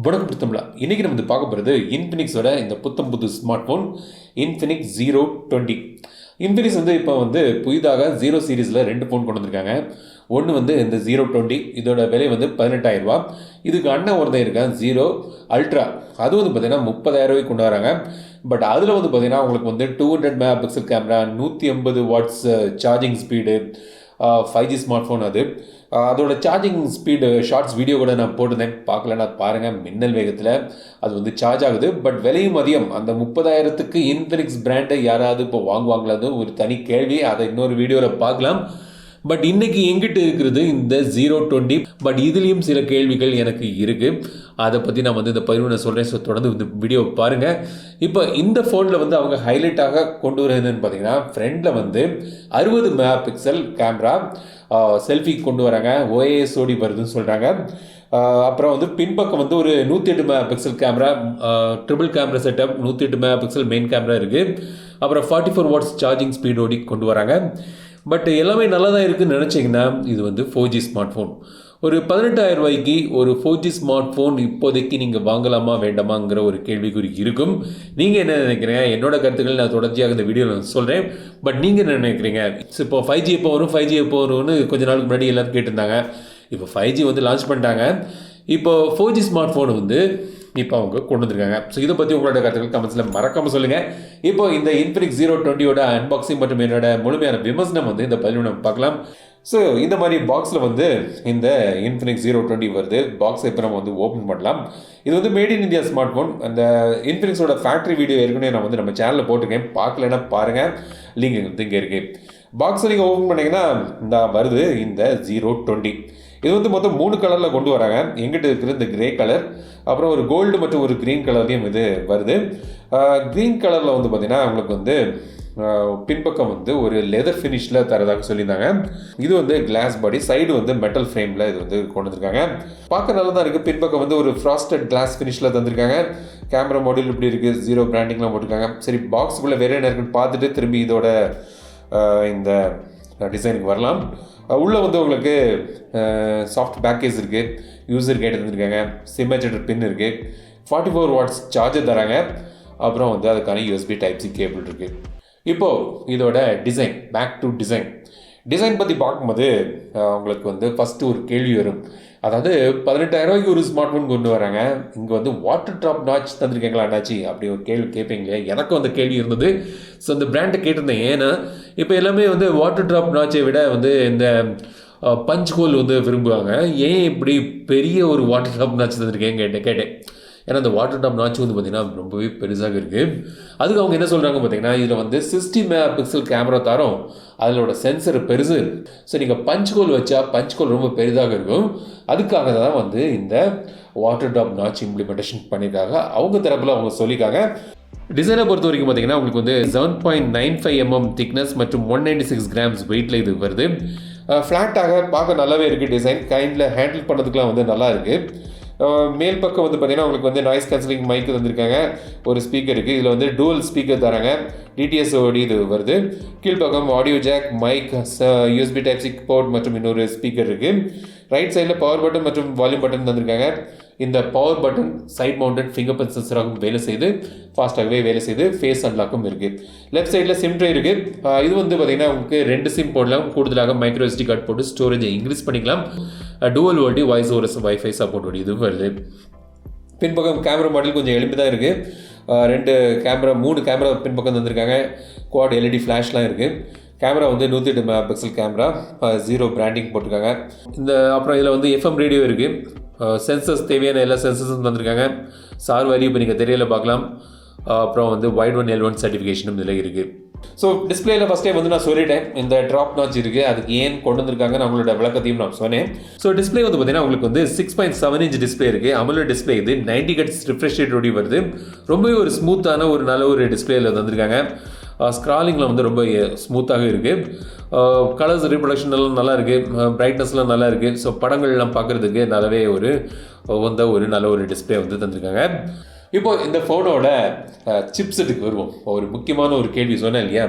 வணக்கம் புத்தம்லா. இன்றைக்கி நம்ம வந்து பார்க்க போகிறது இன்ஃபினிக்ஸோட இந்த புது smart phone Infinix Zero 20. Infinix வந்து இப்போ வந்து புதிதாக ஜீரோ சீரீஸில் 2 ஃபோன் கொண்டு வந்திருக்காங்க. ஒன்று வந்து இந்த Zero 20, இதோட விலை வந்து 18,000 ரூபா. இதுக்கு அண்ணன் ஒருத்தன் இருக்கான் Zero Ultra, அது வந்து பார்த்திங்கன்னா 30,000 ரூபாய்க்கு கொண்டு வராங்க. பட் அதில் வந்து பார்த்திங்கன்னா உங்களுக்கு வந்து 200 megapixel camera, 150 watts charging speed, 5G smartphone. அதோட சார்ஜிங் ஸ்பீடு ஷார்ட்ஸ் வீடியோ கூட நான் போட்டிருந்தேன், பார்க்கலன்னா பாருங்கள். மின்னல் வேகத்தில் அது வந்து சார்ஜ் ஆகுது. பட் விலையும் அதிகம். அந்த 30,000க்கு இன்ஃபினிக்ஸ் பிராண்டை யாராவது இப்போ வாங்குவாங்களது ஒரு தனி கேள்வி, அதை இன்னொரு வீடியோவில் பார்க்கலாம். பட் இன்றைக்கி எங்கிட்ட இருக்கிறது இந்த Zero 20. பட் இதுலேயும் சில கேள்விகள் எனக்கு இருக்குது, அதை பற்றி நான் வந்து இந்த பதிவு சொல்கிறேன். ஸோ தொடர்ந்து இந்த வீடியோ பாருங்கள். இப்போ இந்த ஃபோனில் வந்து அவங்க ஹைலைட்டாக கொண்டு வரதுன்னு பார்த்தீங்கன்னா, ஃப்ரண்டில் வந்து 60 மெகா பிக்சல் கேமரா செல்ஃபி கொண்டு வராங்க, OIS ஓடி வருதுன்னு சொல்கிறாங்க. அப்புறம் வந்து பின்பக்கம் வந்து ஒரு 108 mega pixel camera, triple camera setup, 108 mega pixel main camera இருக்குது. அப்புறம் 44 வாட்ஸ் சார்ஜிங் ஸ்பீட் ஓடி கொண்டு வராங்க. பட் எல்லாமே நல்லா தான் இருக்குதுன்னு நினச்சிங்கன்னா, இது வந்து 4G ஸ்மார்ட் ஃபோன். ஒரு 18,000 ரூபாய்க்கு ஒரு 4G ஸ்மார்ட் ஃபோன் இப்போதைக்கு நீங்கள் வாங்கலாமா வேண்டாமாங்கிற ஒரு கேள்விக்குறி இருக்கும். நீங்கள் என்ன நினைக்கிறீங்க? என்னோட கருத்துக்கள் நான் தொடர்ச்சியாக இந்த வீடியோவில் சொல்கிறேன். பட் நீங்கள் என்ன நினைக்கிறீங்க? இப்போ 5G எப்போ வரும், 5G எப்போ வரும்னு கொஞ்ச நாளுக்கு முன்னாடி எல்லோரும் கேட்டிருந்தாங்க. இப்போ 5G வந்து லான்ச் பண்ணிட்டாங்க. இப்போ 4G ஸ்மார்ட் ஃபோன் வந்து இப்போ அவங்க கொண்டு வந்திருக்காங்க. ஸோ இதை பற்றி உங்களோட கருத்துக்கள் கமெண்ட்ஸில் மறக்காமல் சொல்லுங்கள். இப்போ இந்த இன்ஃபினிக்ஸ் Zero 20யோட அன்பாக்சிங் மற்றும் என்னோட முழுமையான விமர்சனம் வந்து இந்த பதிவு நம்ம பார்க்கலாம். ஸோ இந்த மாதிரி பாக்ஸில் வந்து இந்த இன்ஃபினிக்ஸ் Zero 20 வருது. பாக்ஸை இப்போ நம்ம வந்து ஓப்பன் பண்ணலாம். இது வந்து made in India smart phone. அந்த இன்ஃபினிக்ஸோட ஃபேக்ட்ரி வீடியோ ஏற்கனவே நான் வந்து நம்ம சேனலில் போட்டிருக்கேன், பார்க்கலன்னா பாருங்கள், லிங்க் வந்து இங்கே இருக்குது. பாக்ஸை நீங்கள் ஓப்பன் பண்ணிங்கன்னா இந்த வருது இந்த Zero 20. இது வந்து மொத்தம் 3 கலரில் கொண்டு வராங்க. எங்கிட்ட இருக்கிற இந்த கிரே கலர், அப்புறம் ஒரு கோல்டு மற்றும் ஒரு க்ரீன் கலர்லேயும் இது வருது. க்ரீன் கலரில் வந்து பார்த்திங்கன்னா உங்களுக்கு வந்து பின்பக்கம் வந்து ஒரு லெதர் ஃபினிஷில் தரதாக சொல்லியிருந்தாங்க. இது வந்து கிளாஸ் பாடி, சைடு வந்து மெட்டல் ஃப்ரேமில் இது வந்து கொண்டு வந்திருக்காங்க. பார்க்க நல்லா தான் இருக்குது. பின்பக்கம் வந்து ஒரு ஃப்ராஸ்டட் கிளாஸ் ஃபினிஷில் தந்திருக்காங்க. கேமரா மாடல் இப்படி இருக்குது, ஜீரோ பிராண்டிங்லாம் போட்டிருக்காங்க. சரி, பாக்ஸுக்குள்ளே வேறு என்ன இருக்குன்னு பார்த்துட்டு திரும்பி இதோட இந்த டிசைனுக்கு வரலாம். உள்ளே வந்து உங்களுக்கு சாஃப்ட் பேக்கேஜ் இருக்குது, யூசர் கைடு தந்துருக்காங்க, சிம் அட்ஜஸ்டர் பின் இருக்குது, 44 வாட்ஸ் சார்ஜர் தராங்க. அப்புறம் வந்து அதுக்கான USB Type-C கேபிள் இருக்குது. இப்போது இதோட டிசைன், பேக் டு டிசைன் பற்றி பார்க்கும்போது உங்களுக்கு வந்து ஃபஸ்ட்டு ஒரு கேள்வி வரும். அதாவது 18,000 ரூபாய்க்கு ஒரு ஸ்மார்ட் ஃபோன் கொண்டு வராங்க, இங்கே வந்து வாட்டர் ட்ராப் நாச் தந்திருக்கீங்களா அண்ணாச்சி அப்படி ஒரு கேள்வி கேட்பீங்களே. எனக்கும் அந்த கேள்வி இருந்தது. ஸோ அந்த பிராண்டை கேட்டிருந்தேன். ஏன்னா இப்போ எல்லாமே வந்து வாட்டர் ட்ராப் நாச்சை விட வந்து இந்த பஞ்ச் ஹோல் வந்து விரும்புவாங்க. ஏன் இப்படி பெரிய ஒரு வாட்டர் ட்ராப் நாச் தந்திருக்கேன்னு கேட்டேன். ஏன்னா அந்த வாட்டர் டாப் நாச்சு வந்து பார்த்திங்கன்னா ரொம்பவே பெருசாக இருக்குது. அதுக்கு அவங்க என்ன சொல்கிறாங்க பார்த்திங்கன்னா, இதில் வந்து 60 மெகா பிக்சல் கேமரா தரோம், அதோட சென்சர் பெருசு. ஸோ நீங்கள் பஞ்ச் ஹோல் வச்சா பஞ்ச் ஹோல் ரொம்ப பெரிதாக இருக்கும். அதுக்காக தான் வந்து இந்த வாட்டர் டாப் நாச் இம்ப்ளிமெண்டேஷன் பண்ணியிருக்காங்க. அவங்க தரப்பில் அவங்க சொல்லியிருக்காங்க. டிசைனை பொறுத்த வரைக்கும் பார்த்திங்கன்னா உங்களுக்கு வந்து 7.95 mm திக்னஸ் மற்றும் 196 grams வெயிட்டில் இது வருது. ஃப்ளாட்டாக பார்க்க நல்லாவே இருக்குது. டிசைன் கைண்டில் ஹேண்டில் பண்ணுறதுக்குலாம் வந்து நல்லா இருக்குது. மேல் பக்கம் வந்து பார்த்திங்கன்னா உங்களுக்கு வந்து நாய்ஸ் கேன்சலிங் மைக்கு தந்திருக்காங்க, ஒரு ஸ்பீக்கர் இருக்குது. இதில் வந்து டூவல் ஸ்பீக்கர் தராங்க, DTS ஓடி இது வருது. கீழ்ப்பக்கம் audio jack, mic, USB Type-C port மற்றும் இன்னொரு ஸ்பீக்கர் இருக்குது. ரைட் சைடில் பவர் பட்டன் மற்றும் வால்யூம் பட்டன் தந்திருக்காங்க. இந்த power button side mounted fingerprint சென்சராகவும் வேலை செய்து, ஃபாஸ்ட்டாகவே வேலை செய்து, ஃபேஸ் அன்லாக்கும் இருக்குது. லெஃப்ட் சைடில் சிம் ட்ரே இருக்குது. இது வந்து பார்த்திங்கன்னா உங்களுக்கு 2 சிம் போடலாம். கூடுதலாக மைக்ரோ SD கார்டு போட்டு ஸ்டோரேஜை இன்க்ரீஸ் பண்ணிக்கலாம். Dual VoLTE voice overs wifi support ஓடி இது வருது. பின்பக்கம் கேமரா மாடல் கொஞ்சம் எளிமை தான் இருக்குது. 3 கேமரா பின்பக்கம் தந்திருக்காங்க. குவாட் LED ஃப்ளாஷ்லாம் இருக்குது. கேமரா வந்து 108 mega pixel camera, zero branding போட்டிருக்காங்க. அப்புறம் இதில் வந்து FM ரேடியோ இருக்குது. சென்சர்ஸ் தேவையான எல்லா சென்சர்ஸும் தந்திருக்காங்க. சார் வேல்யூ இப்போ நீங்கள் தெரியல பார்க்கலாம். அப்புறம் வந்து வைட் ஒன் L1 சர்டிஃபிகேஷனும் இதில் இருக்குது. ஸோ டிஸ்பிளேயில் ஃபஸ்ட் டைம் வந்து நான் சொல்லிட்டேன், இந்த ட்ராப் நாச் இருக்குது, அதுக்கு ஏன் கொண்டு வந்திருக்காங்க அவங்களோட விளக்கத்தையும் நான் சொன்னேன். ஸோ டிஸ்பிளே வந்து பார்த்தீங்கன்னா உங்களுக்கு வந்து 6.7 inch டிஸ்பிளே இருக்குது. AMOLED டிஸ்பிளே இது 90 Hz ரிஃப்ரெஷ் ரேட் ஓடி வருது. ரொம்பவே ஒரு ஸ்மூத்தான ஒரு நல்ல ஒரு டிஸ்பிளேயில் தந்திருக்காங்க. ஸ்க்ராலிங்கில் வந்து ரொம்ப ஸ்மூத்தாக இருக்குது. கலர்ஸ் ரீப்ரொடக்ஷன் எல்லாம் நல்லா இருக்குது, பிரைட்னஸ்லாம் நல்லா இருக்குது. ஸோ படங்கள்லாம் பார்க்குறதுக்கு நல்லாவே ஒரு நல்ல ஒரு டிஸ்பிளே வந்து தந்திருக்காங்க. இப்போது இந்த ஃபோனோட சிப்செட்டுக்கு வருவோம். ஒரு முக்கியமான ஒரு கேள்வி சொன்னேன் இல்லையா,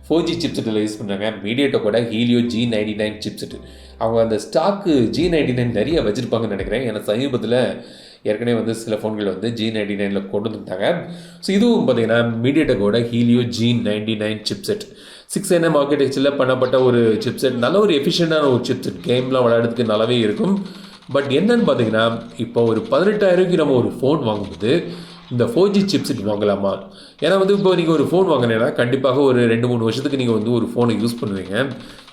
4G சிப்செட்டில் யூஸ் பண்ணுறாங்க. மீடியாடெக்கோட ஹீலியோ G99 சிப்செட்டு. அவங்க அந்த ஸ்டாக்கு G99 நிறைய வச்சுருப்பாங்கன்னு நினைக்கிறேன். ஏன்னா சமீபத்தில் ஏற்கனவே வந்து சில ஃபோன்கள் வந்து G99 கொண்டு வந்துட்டாங்க. ஸோ இதுவும் பார்த்தீங்கன்னா மீடியாடெக்கோட ஹீலியோ G99 சிப்செட் 6nm ஆர்கிடெக்சரில் பண்ணப்பட்ட ஒரு சிப்செட். நல்ல ஒரு எஃபிஷியண்டான ஒரு சிப்செட், கேம்லாம் விளையாடுறதுக்கு நல்லாவே இருக்கும். பட் என்னன்னு பார்த்தீங்கன்னா இப்போ ஒரு 18,000 நம்ம ஒரு ஃபோன் வாங்கும்போது இந்த 4G சிப்செட் வாங்கலாமா? ஏன்னா வந்து இப்போ நீங்கள் ஒரு ஃபோன் வாங்கினீங்கன்னா கண்டிப்பாக ஒரு 2-3 வருஷத்துக்கு நீங்கள் வந்து ஒரு ஃபோனை யூஸ் பண்ணுவீங்க.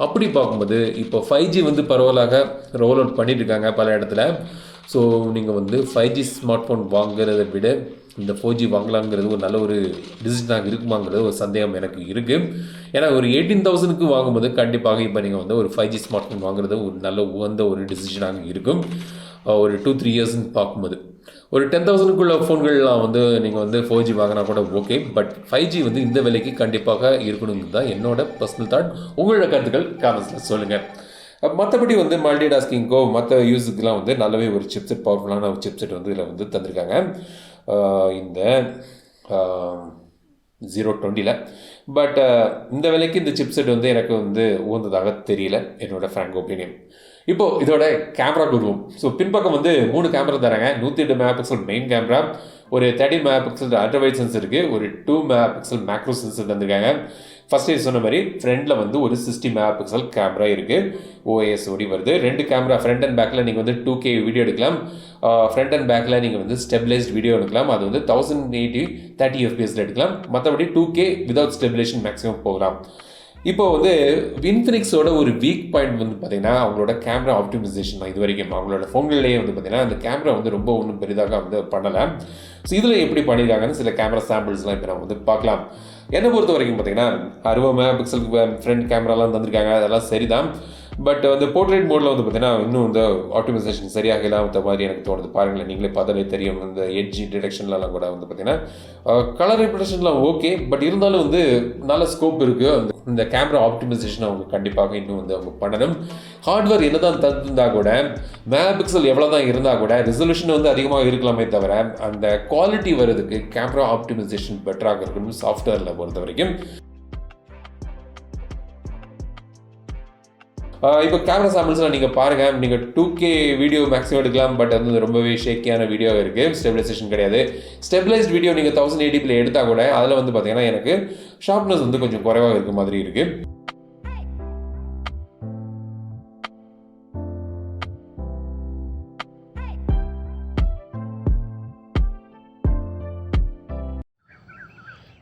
அப்படி பார்க்கும்போது இப்போ 5G வந்து பரவலாக ரோல் அவுட் பண்ணிட்டு இருக்காங்க பல இடத்துல. ஸோ நீங்கள் வந்து 5G ஸ்மார்ட் ஃபோன் வாங்குறதை விட இந்த 4G வாங்கலாங்கிறது ஒரு நல்ல ஒரு டிசிஷனாக இருக்குமாங்கிறது ஒரு சந்தேகம் எனக்கு இருக்குது. ஏன்னா ஒரு 18,000க்கு வாங்கும்போது கண்டிப்பாக இப்போ நீங்கள் வந்து ஒரு 5G ஸ்மார்ட் ஃபோன் வாங்குறது ஒரு நல்ல உகந்த ஒரு டிசிஷனாக இருக்கும். ஒரு 2-3 இயர்ஸ்ன்னு பார்க்கும்போது ஒரு 10,000க்குள்ள ஃபோன்கள்லாம் வந்து நீங்கள் வந்து 4G வாங்கினா கூட ஓகே. பட் 5G வந்து இந்த விலைக்கு கண்டிப்பாக இருக்கணுங்கிறது தான் என்னோட பர்சனல் தாட். உங்களோட கருத்துக்கள் காமெண்ட்ஸில் சொல்லுங்கள். மற்றபடி வந்து மல்டி டாஸ்கிங்கோ மற்ற யூஸுக்கெலாம் வந்து நல்லாவே ஒரு சிப்செட், பவர்ஃபுல்லான ஒரு சிப்செட் வந்து இதில் வந்து தந்திருக்காங்க இந்த 020ல். பட் இந்த விலைக்கு இந்த சிப்செட் வந்து எனக்கு வந்து உகந்ததாக தெரியல, என்னோட ஃப்ராங்க் ஒப்பீனியன். இப்போது இதோட கேமரா வருவோம். ஸோ பின்பக்கம் வந்து 3 கேமரா தராங்க. 108 மெகாபிக்சல் மெயின் கேமரா, ஒரு 13 மெகாபிக்சல் அல்ட்ராவைட் சென்சர் இருக்குது, ஒரு 2 மெகாபிக்சல் மேக்ரோ சென்சர் தந்திருக்காங்க. ஃபஸ்ட்டு சொன்ன மாதிரி ஃப்ரண்ட்டில் வந்து ஒரு 60 மெகாபிக்சல் கேமரா இருக்குது, OIS ஓடி வருது. 2 கேமரா ஃப்ரண்ட் அண்ட் பேக்கில் நீங்கள் வந்து 2K வீடியோ எடுக்கலாம். ஃப்ரண்ட் அண்ட் பேக்கில் நீங்கள் வந்து ஸ்டெபிலைஸ்ட் வீடியோ எடுக்கலாம். அது வந்து 1080 30 fps எடுக்கலாம். மற்றபடி 2K விதவுட் ஸ்டெபிலேஷன் மேக்ஸிமம் போகலாம். இப்போ வந்து இன்ஃபினிக்ஸோட ஒரு வீக் பாயிண்ட் வந்து பார்த்தீங்கன்னா அவங்களோட கேமரா ஆப்டிமைசேஷன் தான். இது வரைக்கும் அவங்களோட ஃபோன்கள்லேயே வந்து பார்த்தீங்கன்னா அந்த கேமரா வந்து ரொம்ப ஒன்றும் பெரிதாக வந்து பண்ணலை. ஸோ இதில் எப்படி பண்ணியிருக்காங்கன்னு சில கேமரா சாம்பிள்ஸ்லாம் இப்போ நம்ம வந்து பார்க்கலாம். என்னை பொறுத்த வரைக்கும் பார்த்தீங்கன்னா 60 மெகாபிக்சலுக்கு ஃப்ரண்ட் கேமராலாம் தந்திருக்காங்க, அதெல்லாம் சரிதான். பட் வந்து போர்ட்ரேட் மோடில் வந்து பார்த்தீங்கன்னா இன்னும் இந்த ஆப்டிமைசேஷன் சரியாக இல்லாத மாதிரி எனக்கு தோணுது. பாருங்களேன், நீங்களே பார்த்தாலே தெரியும். இந்த எட்ஜ் டிடெக்ஷன்லாம் கூட வந்து பார்த்தீங்கன்னா கலர் ரிப்ரடக்ஷன்லாம் ஓகே, பட் இருந்தாலும் வந்து நல்ல ஸ்கோப் இருக்குது. இந்த கேமரா ஆப்டிமைசேஷன் அவங்க கண்டிப்பாக இன்னும் வந்து அவங்க பண்ணணும். ஹார்ட்வேர் என்ன தான் தந்திருந்தால் கூட, மெகாபிக்சல் எவ்வளோ தான் இருந்தால் கூட ரெசல்யூஷன் வந்து அதிகமாக இருக்கலாமே தவிர அந்த குவாலிட்டி வர்றதுக்கு கேமரா ஆப்டிமைசேஷன் பெட்டராக இருக்கணும் சாஃப்ட்வேரில் பொறுத்த வரைக்கும். இப்போ கேமரா சாம்பிள்ஸ்லாம் நீங்கள் பாருங்கள். நீங்கள் 2K வீடியோ மேக்ஸிமம் எடுக்கலாம், பட் அது ரொம்பவே ஷேக்கியான வீடியோ இருக்குது, ஸ்டெபிலைசேஷன் கிடையாது. ஸ்டெபிலைஸ்ட் வீடியோ நீங்கள் 1080p எடுத்தால் கூட அதில் வந்து பார்த்தீங்கன்னா எனக்கு ஷார்ப்னஸ் வந்து கொஞ்சம் குறைவாக இருக்க மாதிரி இருக்குது.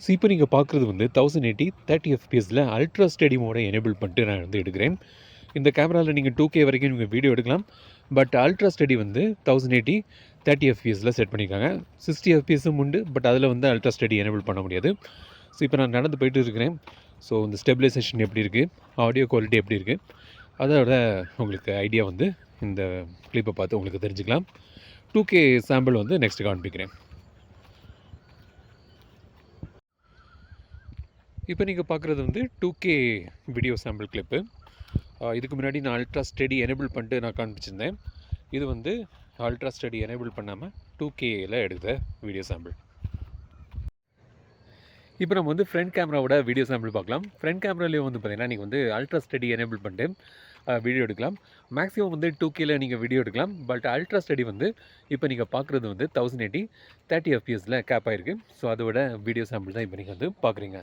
ஸோ இப்போ நீங்கள் பார்க்குறது வந்து 1080 30 fpsல அல்ட்ரா ஸ்டெடி மோடை எனேபிள் பண்ணிட்டு நான் வந்து எடுக்கிறேன். இந்த கேமராவில் நீங்கள் 2K வரைக்கும் நீங்கள் வீடியோ எடுக்கலாம், பட் அல்ட்ரா ஸ்டெடி வந்து 1080 30 fpsல செட் பண்ணியிருக்காங்க. 60 fpsம் உண்டு, பட் அதில் வந்து அல்ட்ரா ஸ்டெடி எனேபிள் பண்ண முடியாது. ஸோ இப்போ நான் நடந்து போயிட்டு இருக்கிறேன். ஸோ இந்த ஸ்டெபிலைசேஷன் எப்படி இருக்குது, ஆடியோ குவாலிட்டி எப்படி இருக்குது, அதோட உங்களுக்கு ஐடியா வந்து இந்த கிளிப்பை பார்த்து உங்களுக்கு தெரிஞ்சுக்கலாம். 2K சாம்பிள் வந்து நெக்ஸ்ட் காண்பிக்கிறேன். இப்போ நீங்கள் பார்க்குறது வந்து 2K வீடியோ சாம்பிள் கிளிப்பு. இதுக்கு முன்னாடி நான் அல்ட்ரா ஸ்டெடி எனேபிள் பண்ணிட்டு நான் காண்பிச்சிருந்தேன். இது வந்து அல்ட்ரா ஸ்டெடி எனேபிள் பண்ணாமல் 2Kயில் எடுத்த வீடியோ சாம்பிள். இப்போ நம்ம வந்து ஃப்ரண்ட் கேமராவோட வீடியோ சாம்பிள் பார்க்கலாம். ஃப்ரண்ட் கேமராலேயும் வந்து பார்த்தீங்கன்னா நீங்கள் வந்து அல்ட்ரா ஸ்டெடி எனேபிள் பண்ணிட்டு வீடியோ எடுக்கலாம். மேக்ஸிமம் வந்து 2Kயில் நீங்கள் வீடியோ எடுக்கலாம், பட் அல்ட்ரா ஸ்டெடி வந்து இப்போ நீங்கள் பார்க்குறது வந்து 1080 30 fpsல கேப் ஆகிருக்கு. ஸோ அதோட வீடியோ சாம்பிள் தான் இப்போ நீங்கள் வந்து பார்க்குறீங்க.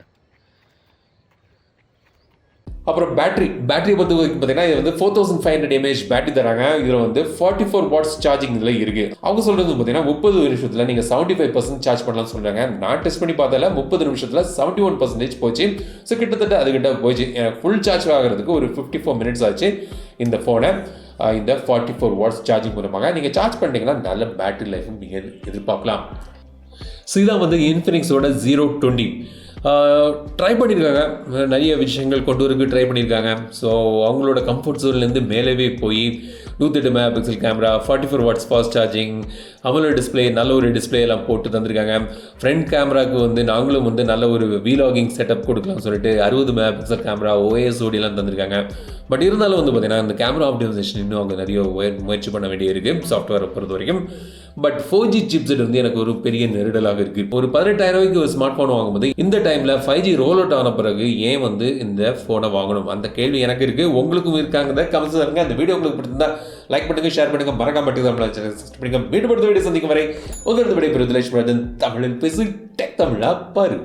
அப்புறம் பேட்டரி பொறுத்த வரைக்கும் பார்த்தீங்கன்னா இது வந்து 4500 mAh பேட்டரி தராங்க. இதில் வந்து 44 watts சார்ஜிங் இதில் இருக்குது. அவங்க சொல்கிறது பார்த்தீங்கன்னா 30 நிமிஷத்தில் நீங்கள் 75% சார்ஜ் பண்ணலாம்னு சொல்கிறாங்க. நான் டெஸ்ட் பண்ணி பார்த்தால 30 நிமிஷத்தில் 71% போச்சு. ஸோ கிட்டத்தட்ட அதுக்கிட்ட போச்சு. ஃபுல் சார்ஜ் ஆகிறதுக்கு ஒரு 54 minutes ஆச்சு. இந்த ஃபோனை இந்த 44 watts சார்ஜிங் மூலமாக நீங்கள் சார்ஜ் பண்ணிட்டீங்கன்னா நல்ல பேட்டரி லைஃபும் நீங்கள் எதிர்பார்க்கலாம். ஸோ இதான் வந்து இன்ஃபினிக்ஸோட 020 ட்ரை பண்ணியிருக்காங்க. நிறைய விஷயங்கள் கொண்டு வரக்கு ட்ரை பண்ணியிருக்காங்க. ஸோ அவங்களோட கம்ஃபர்ட் ஜோன்லேருந்து மேலேவே போய் 108 megapixel camera, 44 watts fast charging, AMOLED display, நல்ல ஒரு டிஸ்பிளே எல்லாம் போட்டு தந்திருக்காங்க. ஃப்ரண்ட் கேமராவுக்கு வந்து நாங்களும் வந்து நல்ல ஒரு வீலாகிங் செட்டப் கொடுக்கலாம்னு சொல்லிட்டு 60 மெகாபிக்சல் கேமரா, OIS ஓடிலாம் தந்திருக்காங்க. பட் இருந்தாலும் வந்து பார்த்தீங்கன்னா இந்த கேமரா ஆப்டிமைசேஷன் இன்னும் அவங்க நிறைய முயற்சி பண்ண வேண்டியிருக்கு சாஃப்ட்வேரை பொறுத்த வரைக்கும். பட் 4G சிப்செட் வந்து எனக்கு ஒரு பெரிய நெருடலாக இருக்கு. ஒரு 18,000 ரூபாய்க்கு ஒரு ஸ்மார்ட் போன் வாங்கும்போது இந்த டைம்ல 5G ரோல் அவுட் ஆன பிறகு ஏன் வந்து இந்த போனை வாங்கணும்? அந்த கேள்வி எனக்கு இருக்கு, உங்களுக்கும் இருக்காங்க. கமெண்ட்ஸ் பண்ணுங்க. அந்த வீடியோ உங்களுக்கு பிடிச்சிருந்தா லைக் பண்ணுங்க, ஷேர் பண்ணுங்க, மறக்காம வீடியோ சந்திக்கும் வரை உங்களது விடைபெறுவது தமிழில் பேசு டெக் தமிழா பாரு.